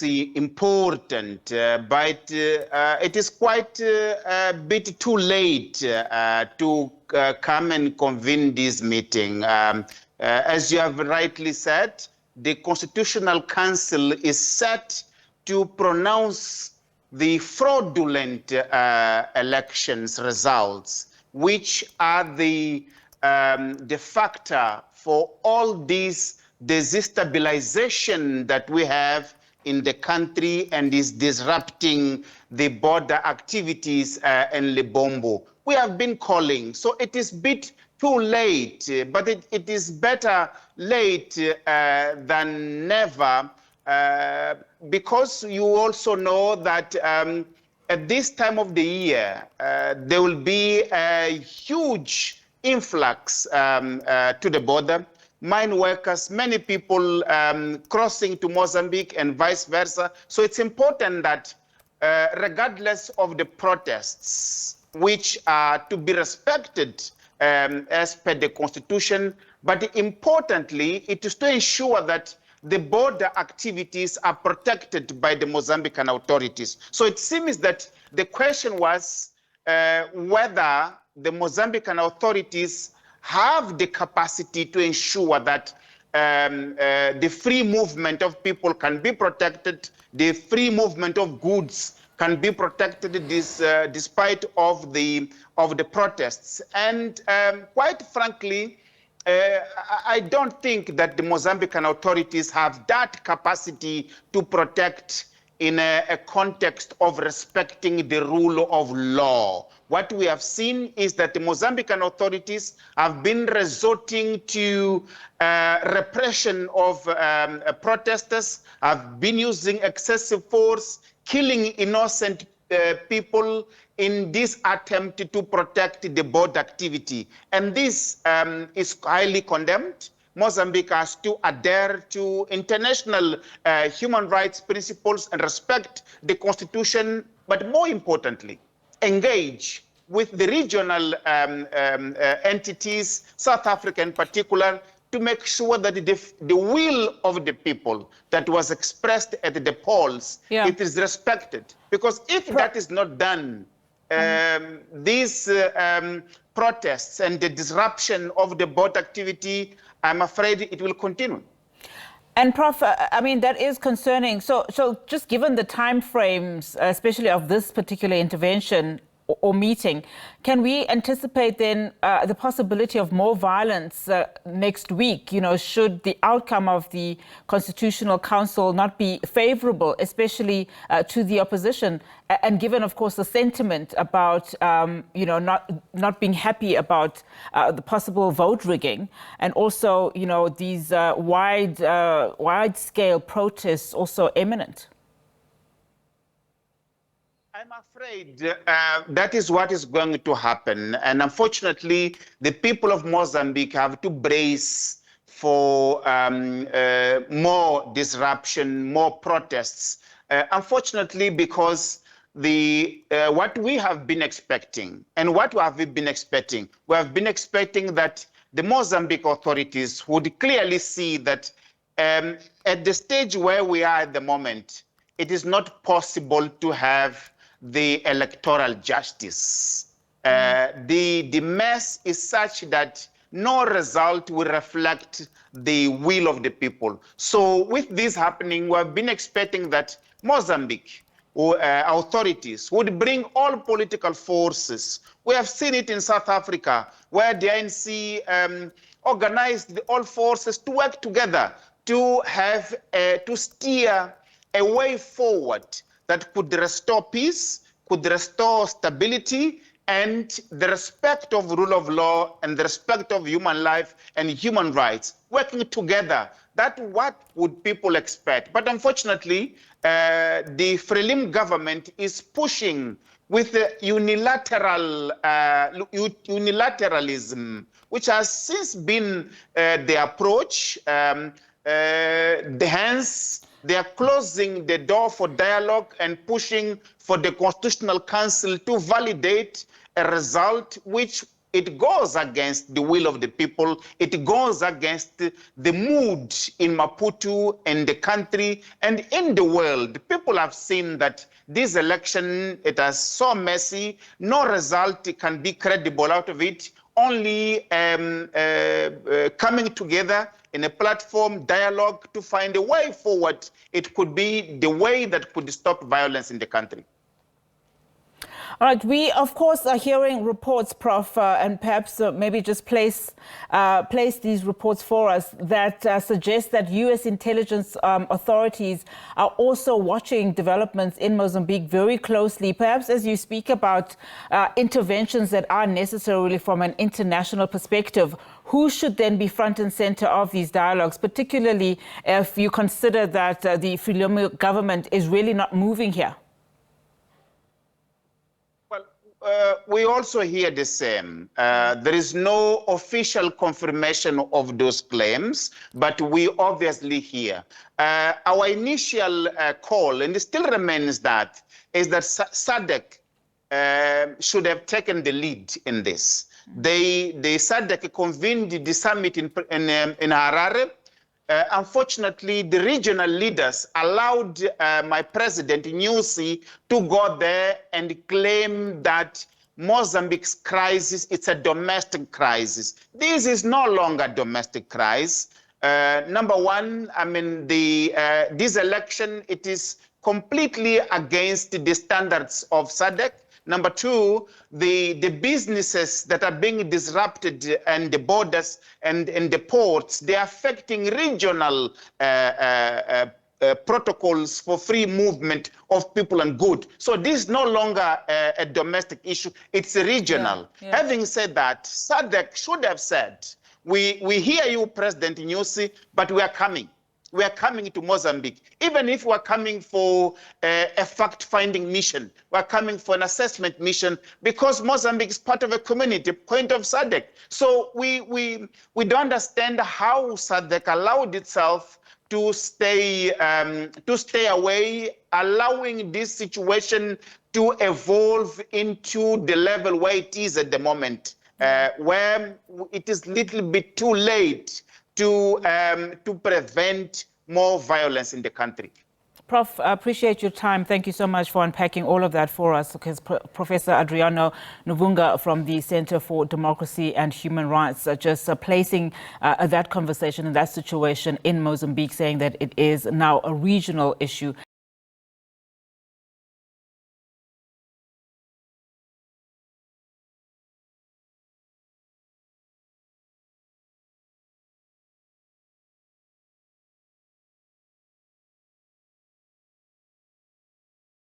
important, but it is quite a bit too late to come and convene this meeting. As you have rightly said, the Constitutional Council is set to pronounce the fraudulent elections results, which are the factor for all this destabilization that we have in the country and is disrupting the border activities in Lebombo. We have been calling, so it is a bit too late, but it is better late than never, because you also know that at this time of the year, there will be a huge influx to the border. Mine workers, many people crossing to Mozambique and vice versa. So it's important that regardless of the protests, which are to be respected as per the Constitution, but importantly, it is to ensure that the border activities are protected by the Mozambican authorities. So it seems that the question was whether the Mozambican authorities have the capacity to ensure that the free movement of people can be protected, the free movement of goods can be protected despite of the protests. And quite frankly, I don't think that the Mozambican authorities have that capacity to protect in a context of respecting the rule of law. What we have seen is that the Mozambican authorities have been resorting to repression of protesters, have been using excessive force, killing innocent people in this attempt to protect the border activity. And this is highly condemned. Mozambique has to adhere to international human rights principles and respect the Constitution, but more importantly, engage with the regional entities, South Africa in particular, to make sure that the will of the people that was expressed at the polls, it is respected. Because if that is not done, these protests and the disruption of the border activity, I'm afraid it will continue. And Prof, I mean, that is concerning. So just given the time frames, especially of this particular intervention or meeting, can we anticipate then the possibility of more violence next week, you know, should the outcome of the Constitutional Council not be favorable, especially to the opposition, and given, of course, the sentiment about, you know, not being happy about the possible vote rigging, and also, you know, these wide-scale protests also imminent? I'm afraid that is what is going to happen. And unfortunately, the people of Mozambique have to brace for more disruption, more protests. Unfortunately, because what we have been expecting, and what have we been expecting? We have been expecting that the Mozambique authorities would clearly see that at the stage where we are at the moment, it is not possible to have the electoral justice. The mess is such that no result will reflect the will of the people. So with this happening, we have been expecting that Mozambique authorities would bring all political forces. We have seen it in South Africa, where the ANC organized all forces to work together to have to steer a way forward that could restore peace, could restore stability, and the respect of rule of law and the respect of human life and human rights, working together. That's what would people expect. But unfortunately, the Frelimo government is pushing with unilateralism, which has since been the approach. Hence, they are closing the door for dialogue and pushing for the Constitutional Council to validate a result which it goes against the will of the people. It goes against the mood in Maputo and the country and in the world. People have seen that this election, it is so messy. No result can be credible out of it. Only coming together in a platform, dialogue to find a way forward. It could be the way that could stop violence in the country. All right, we of course are hearing reports, Prof, and perhaps maybe just place these reports for us that suggest that U.S. intelligence authorities are also watching developments in Mozambique very closely. Perhaps as you speak about interventions that are necessary from an international perspective, who should then be front and center of these dialogues, particularly if you consider that the Frelimo government is really not moving here? We also hear the same. There is no official confirmation of those claims, but we obviously hear. Our initial call, and it still remains that, is that SADC should have taken the lead in this. The SADC convened the summit in Harare. Unfortunately, the regional leaders allowed my president, Nyusi, to go there and claim that Mozambique's crisis, it's a domestic crisis. This is no longer a domestic crisis. Number one, I mean, this election, it is completely against the standards of SADC. Number two, the businesses that are being disrupted and the borders and the ports, they're affecting regional protocols for free movement of people and goods. So this is no longer a domestic issue, it's regional. Yeah. Having said that, SADC should have said, we hear you, President Nyusi, but we are coming. We are coming to Mozambique. Even if we're coming for a fact-finding mission, we're coming for an assessment mission, because Mozambique is part of a community, point of SADC. So we don't understand how SADC allowed itself to stay away, allowing this situation to evolve into the level where it is at the moment, where it is a little bit too late to prevent more violence in the country. Prof, I appreciate your time. Thank you so much for unpacking all of that for us. Because Professor Adriano Nuvunga from the Center for Democracy and Human Rights just placing that conversation and that situation in Mozambique, saying that it is now a regional issue.